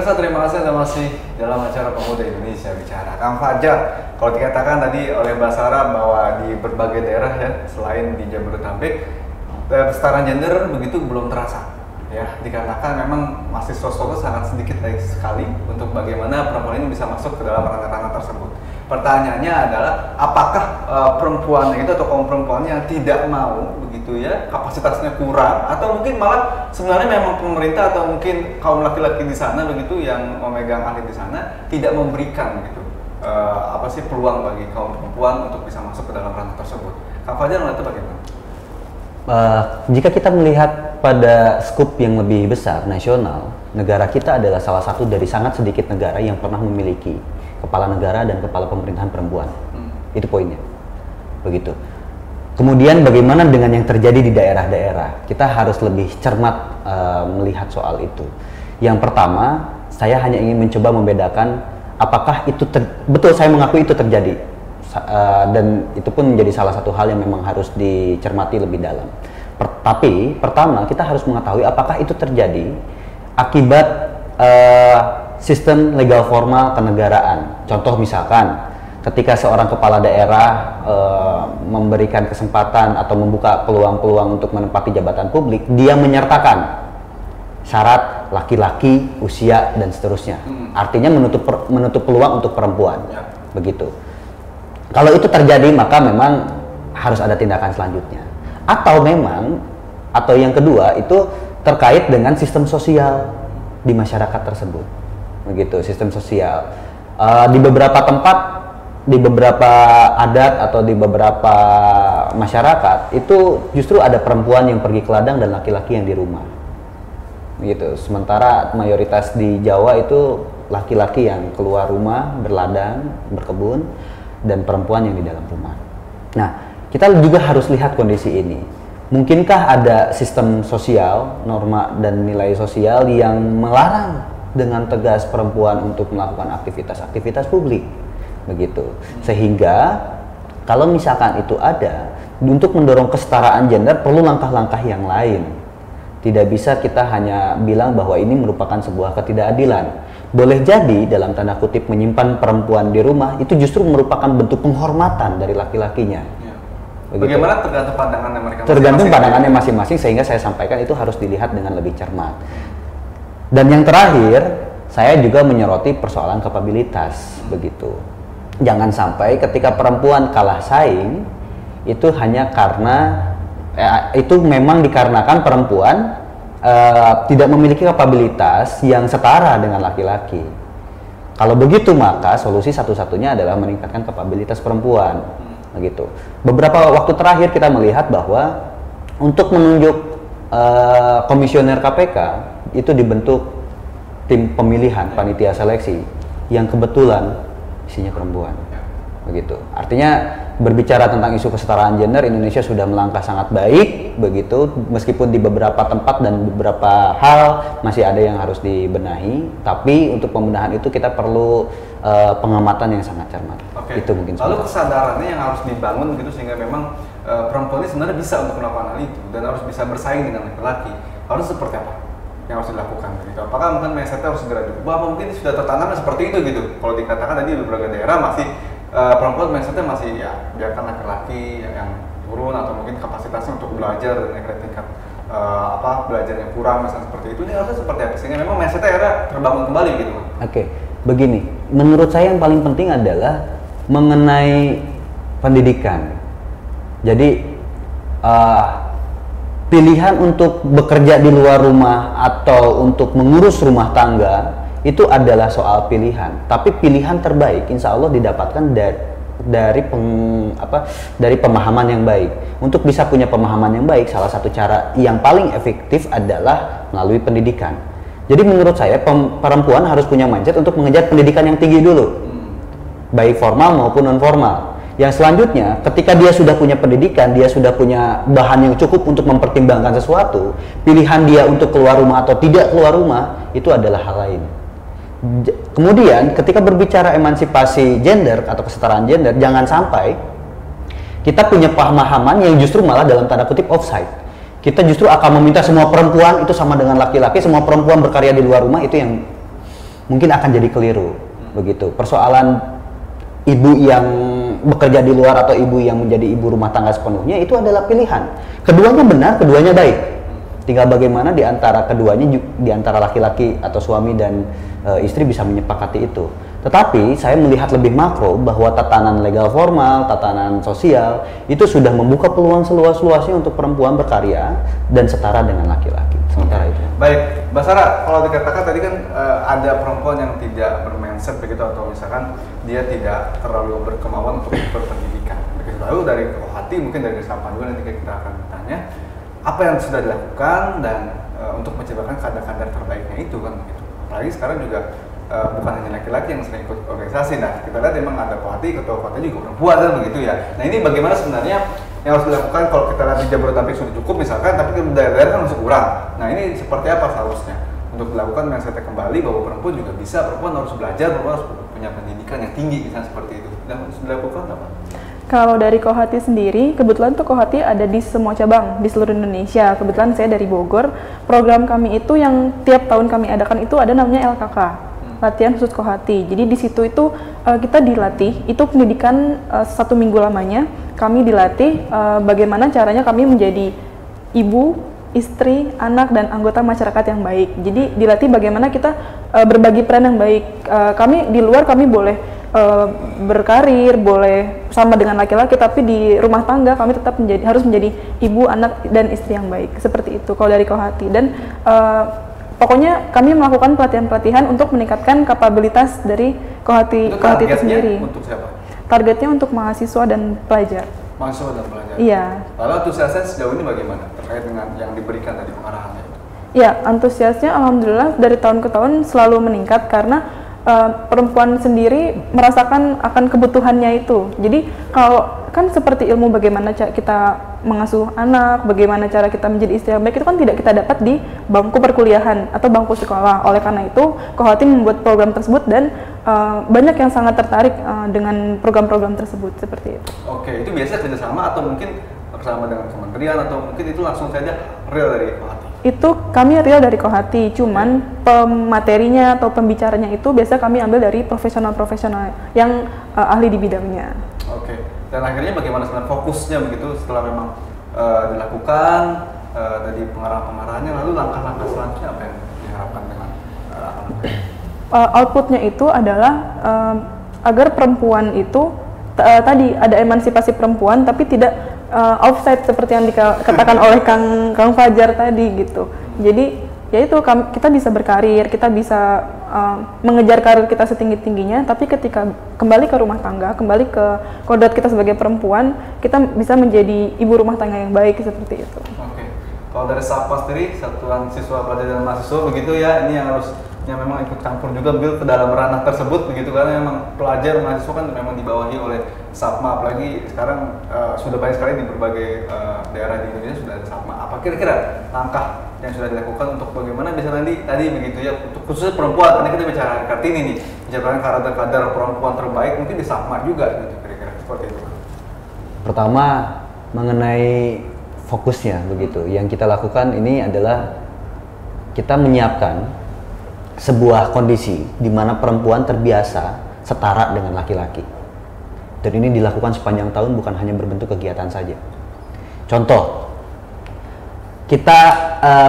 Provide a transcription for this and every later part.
Pemirsa, terima kasih Anda masih dalam acara Pemuda Indonesia Bicara. Kang Fajar, kalau dikatakan tadi oleh Mbak Sarah bahwa di berbagai daerah ya, selain di Jabodetabek, kesetaraan gender begitu belum terasa. Ya, dikarenakan memang mahasiswa sangat sedikit sekali untuk bagaimana perempuan ini bisa masuk ke dalam ranah-ranah tersebut. Pertanyaannya adalah apakah perempuan itu atau kaum perempuan yang tidak mau begitu ya, kapasitasnya kurang, atau mungkin malah sebenarnya memang pemerintah atau mungkin kaum laki-laki di sana begitu yang memegang alih di sana tidak memberikan gitu peluang bagi kaum perempuan untuk bisa masuk ke dalam ranah tersebut. Kang Fajar melihat itu bagaimana? Jika kita melihat pada skup yang lebih besar nasional, negara kita adalah salah satu dari sangat sedikit negara yang pernah memiliki kepala negara dan kepala pemerintahan perempuan. Itu poinnya. Begitu. Kemudian bagaimana dengan yang terjadi di daerah-daerah? Kita harus lebih cermat melihat soal itu. Yang pertama, saya hanya ingin mencoba membedakan apakah itu betul, saya mengakui itu terjadi. Dan itu pun menjadi salah satu hal yang memang harus dicermati lebih dalam. Tapi pertama kita harus mengetahui apakah itu terjadi akibat sistem legal formal kenegaraan. Contoh misalkan ketika seorang kepala daerah memberikan kesempatan atau membuka peluang-peluang untuk menempati jabatan publik, dia menyertakan syarat laki-laki, usia dan seterusnya. Artinya menutup peluang untuk perempuan. Begitu. Kalau itu terjadi maka memang harus ada tindakan selanjutnya. Atau yang kedua itu terkait dengan sistem sosial di masyarakat tersebut. Begitu, sistem sosial. Di beberapa tempat, di beberapa adat atau di beberapa masyarakat itu justru ada perempuan yang pergi ke ladang dan laki-laki yang di rumah. Begitu. Sementara mayoritas di Jawa itu laki-laki yang keluar rumah, berladang, berkebun, dan perempuan yang di dalam rumah. Nah, kita juga harus lihat kondisi ini. Mungkinkah ada sistem sosial, norma dan nilai sosial yang melarang dengan tegas perempuan untuk melakukan aktivitas publik? Begitu. Sehingga kalau misalkan itu ada, untuk mendorong kesetaraan gender perlu langkah-langkah yang lain. Tidak bisa kita hanya bilang bahwa ini merupakan sebuah ketidakadilan. Boleh jadi dalam tanda kutip menyimpan perempuan di rumah itu justru merupakan bentuk penghormatan dari laki-lakinya. Begitu. Bagaimana tergantung pandangannya mereka masing-masing? Tergantung pandangannya masing-masing, sehingga saya sampaikan itu harus dilihat dengan lebih cermat. Dan yang terakhir, saya juga menyoroti persoalan kapabilitas. Begitu. Jangan sampai ketika perempuan kalah saing itu hanya karena itu memang dikarenakan perempuan tidak memiliki kapabilitas yang setara dengan laki-laki. Kalau begitu maka solusi satu-satunya adalah meningkatkan kapabilitas perempuan. Begitu. Beberapa waktu terakhir kita melihat bahwa untuk menunjuk komisioner KPK itu dibentuk tim pemilihan panitia seleksi yang kebetulan isinya perempuan. Begitu. Artinya berbicara tentang isu kesetaraan gender, Indonesia sudah melangkah sangat baik, begitu. Meskipun di beberapa tempat dan beberapa hal masih ada yang harus dibenahi, tapi untuk pembenahan itu kita perlu pengamatan yang sangat cermat. Itu mungkin. Lalu kesadarannya yang harus dibangun gitu sehingga memang perempuan ini sebenarnya bisa untuk melakukan hal itu dan harus bisa bersaing dengan laki-laki. Harus seperti apa yang harus dilakukan gitu? Apakah mungkin mindsetnya harus segera diubah? Apa mungkin sudah tertanam seperti itu gitu? Kalau dikatakan tadi di beberapa daerah masih perempuan mindsetnya masih ya biarkan laki-laki yang turun atau mungkin kapasitasnya untuk belajar dan tingkat belajar yang kurang misalnya seperti itu. Ini harusnya seperti apa sehingga memang mindsetnya akhirnya terbangun kembali gitu? Oke, begini. Menurut saya yang paling penting adalah mengenai pendidikan. Jadi pilihan untuk bekerja di luar rumah atau untuk mengurus rumah tangga itu adalah soal pilihan, tapi pilihan terbaik insya Allah didapatkan dari pemahaman yang baik. Untuk bisa punya pemahaman yang baik, salah satu cara yang paling efektif adalah melalui pendidikan. Jadi menurut saya perempuan harus punya mindset untuk mengejar pendidikan yang tinggi dulu, baik formal maupun non formal. Yang selanjutnya, ketika dia sudah punya pendidikan, dia sudah punya bahan yang cukup untuk mempertimbangkan sesuatu, pilihan dia untuk keluar rumah atau tidak keluar rumah itu adalah hal lain. Kemudian ketika berbicara emansipasi gender atau kesetaraan gender, jangan sampai kita punya pemahaman yang justru malah dalam tanda kutip offside. Kita justru akan meminta semua perempuan itu sama dengan laki-laki, semua perempuan berkarya di luar rumah itu yang mungkin akan jadi keliru begitu. Persoalan ibu yang bekerja di luar atau ibu yang menjadi ibu rumah tangga sepenuhnya itu adalah pilihan. Keduanya benar, keduanya baik. Tinggal bagaimana di antara keduanya, di antara laki-laki atau suami dan istri bisa menyepakati itu. Tetapi saya melihat lebih makro bahwa tatanan legal formal, tatanan sosial itu sudah membuka peluang seluas-luasnya untuk perempuan berkarya dan setara dengan laki-laki. Sementara itu. Baik, Mbak Sarah, kalau dikatakan tadi kan ada perempuan yang tidak bermindset begitu atau misalkan dia tidak terlalu berkemauan untuk berpendidikan. Begitu. Lalu dari hati mungkin dari Desa Panduan nanti kita akan bertanya apa yang sudah dilakukan dan untuk menciptakan kadar-kadar terbaiknya itu kan begitu. Apalagi sekarang juga bukan hanya laki-laki yang sering ikut organisasi. Nah, kita lihat memang ada Kohati, ketua Kohati juga perempuan kan begitu ya. Nah, ini bagaimana sebenarnya yang harus dilakukan kalau kita lihat di Jabodetabek sudah cukup misalkan, tapi ke daerah-daerah kan masih kurang. Nah, ini seperti apa seharusnya untuk dilakukan mindset kembali bahwa perempuan juga bisa, perempuan harus belajar, perempuan harus punya pendidikan yang tinggi misalnya seperti itu. Dan harus dilakukan apa? Kalau dari Kohati sendiri, kebetulan tuh Kohati ada di semua cabang di seluruh Indonesia. Kebetulan saya dari Bogor. Program kami itu yang tiap tahun kami adakan itu ada namanya LKK, latihan khusus Kohati. Jadi di situ itu kita dilatih, itu pendidikan 1 minggu lamanya. Kami dilatih bagaimana caranya kami menjadi ibu, istri, anak, dan anggota masyarakat yang baik. Jadi dilatih bagaimana kita berbagi peran yang baik. Kami di luar kami boleh berkarir, boleh sama dengan laki-laki, tapi di rumah tangga kami tetap harus menjadi ibu, anak, dan istri yang baik. Seperti itu kalau dari Kohati. Dan pokoknya kami melakukan pelatihan-pelatihan untuk meningkatkan kapabilitas dari Kohati itu sendiri. Untuk siapa? Targetnya untuk mahasiswa dan pelajar. Mahasiswa dan pelajar? Iya. Lalu antusiasnya sejauh ini bagaimana terkait dengan yang diberikan tadi pengarahannya? Ya, antusiasnya alhamdulillah dari tahun ke tahun selalu meningkat karena perempuan sendiri merasakan akan kebutuhannya itu. Jadi kalau kan seperti ilmu bagaimana kita mengasuh anak, bagaimana cara kita menjadi istri yang baik itu kan tidak kita dapat di bangku perkuliahan atau bangku sekolah. Oleh karena itu, Kohati membuat program tersebut dan banyak yang sangat tertarik dengan program-program tersebut seperti itu. Oke, itu biasa kerjasama atau mungkin bersama dengan kementerian atau mungkin itu langsung saja real dari Kohati? Itu kami real dari Kohati, cuman pematerinya atau pembicaranya itu biasa kami ambil dari profesional-profesional yang ahli di bidangnya. Oke, dan akhirnya bagaimana sebenarnya fokusnya begitu setelah memang dilakukan dari pengarahan-pengarahannya, lalu langkah-langkah selanjutnya apa yang diharapkan dengan outputnya itu adalah agar perempuan itu tadi ada emansipasi perempuan tapi tidak offside seperti yang dikatakan oleh Kang Fajar tadi gitu. Jadi ya itu kita bisa berkarir, kita bisa mengejar karir kita setinggi-tingginya, tapi ketika kembali ke rumah tangga, kembali ke kodrat kita sebagai perempuan, kita bisa menjadi ibu rumah tangga yang baik seperti itu. Oke. Kalau dari SAPA sendiri, Satuan Siswa Pelajar dan Mahasiswa begitu ya, ini yang memang ikut campur juga Bill ke dalam ranah tersebut begitu, karena memang pelajar mahasiswa kan memang dibawahi oleh SAPMA, apalagi sekarang sudah banyak sekali di berbagai daerah di Indonesia sudah ada SAPMA. Apa kira-kira langkah yang sudah dilakukan untuk bagaimana bisa tadi begitu ya, untuk khusus perempuan, karena kita bicara Kartini nih, bicara kadar perempuan terbaik mungkin di SAPMA juga gitu, kira-kira seperti itu. Pertama mengenai fokusnya begitu, yang kita lakukan ini adalah kita menyiapkan sebuah kondisi di mana perempuan terbiasa setara dengan laki-laki, dan ini dilakukan sepanjang tahun, bukan hanya berbentuk kegiatan saja. Contoh, kita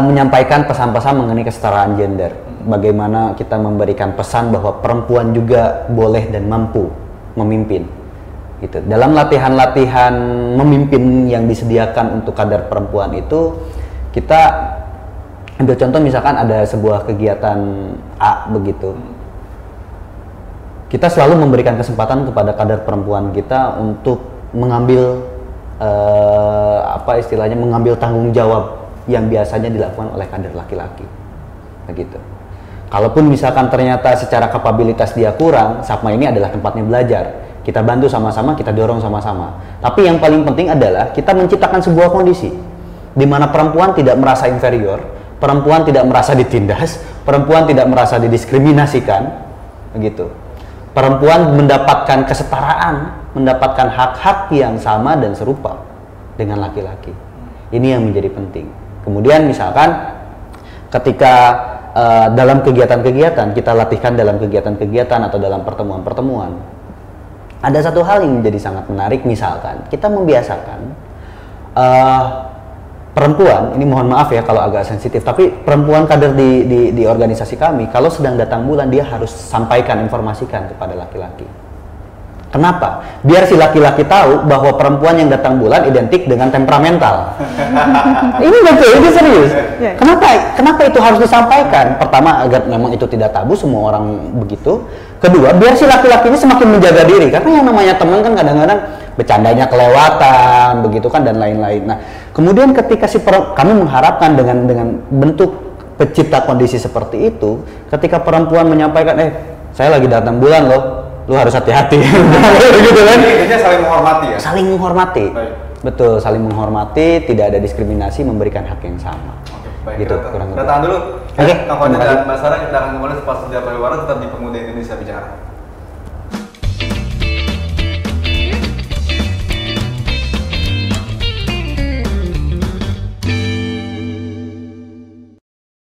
menyampaikan pesan-pesan mengenai kesetaraan gender, bagaimana kita memberikan pesan bahwa perempuan juga boleh dan mampu memimpin gitu. Dalam latihan-latihan memimpin yang disediakan untuk kadar perempuan itu, kita ambil contoh misalkan ada sebuah kegiatan A begitu. Kita selalu memberikan kesempatan kepada kadar perempuan kita untuk mengambil mengambil tanggung jawab yang biasanya dilakukan oleh kadar laki-laki. Begitu. Kalaupun misalkan ternyata secara kapabilitas dia kurang, SAPMA ini adalah tempatnya belajar. Kita bantu sama-sama, kita dorong sama-sama. Tapi yang paling penting adalah kita menciptakan sebuah kondisi di mana perempuan tidak merasa inferior, perempuan tidak merasa ditindas, perempuan tidak merasa didiskriminasikan, begitu. Perempuan mendapatkan kesetaraan, mendapatkan hak-hak yang sama dan serupa dengan laki-laki. Ini yang menjadi penting. Kemudian misalkan ketika dalam kegiatan-kegiatan, kita latihkan dalam kegiatan-kegiatan atau dalam pertemuan-pertemuan. Ada satu hal yang menjadi sangat menarik, misalkan kita membiasakan perempuan, ini mohon maaf ya kalau agak sensitif, tapi perempuan kader di organisasi kami, kalau sedang datang bulan dia harus sampaikan, informasikan kepada laki-laki. Kenapa? Biar si laki-laki tahu bahwa perempuan yang datang bulan identik dengan temperamental. Ini betul, ini serius. Kenapa itu harus disampaikan? Pertama, agar memang itu tidak tabu, semua orang begitu. Kedua, biar si laki-laki ini semakin menjaga diri, karena yang namanya teman kan kadang-kadang bercandanya kelewatan, begitu kan, dan lain-lain. Nah, kemudian ketika kami mengharapkan dengan bentuk pencipta kondisi seperti itu, ketika perempuan menyampaikan, saya lagi datang bulan loh, lu harus hati-hati. Gitu kan? Intinya saling menghormati ya? Saling menghormati. Baik. Betul, saling menghormati, tidak ada diskriminasi, memberikan hak yang sama. Oke, baik. Gitu, Kita kurang lebih. tahan dulu. Oke, Kang Fajar dan Mbak Sarah, kita akan kembali setelah jeda pariwara tetap di Pemuda Indonesia Bicara.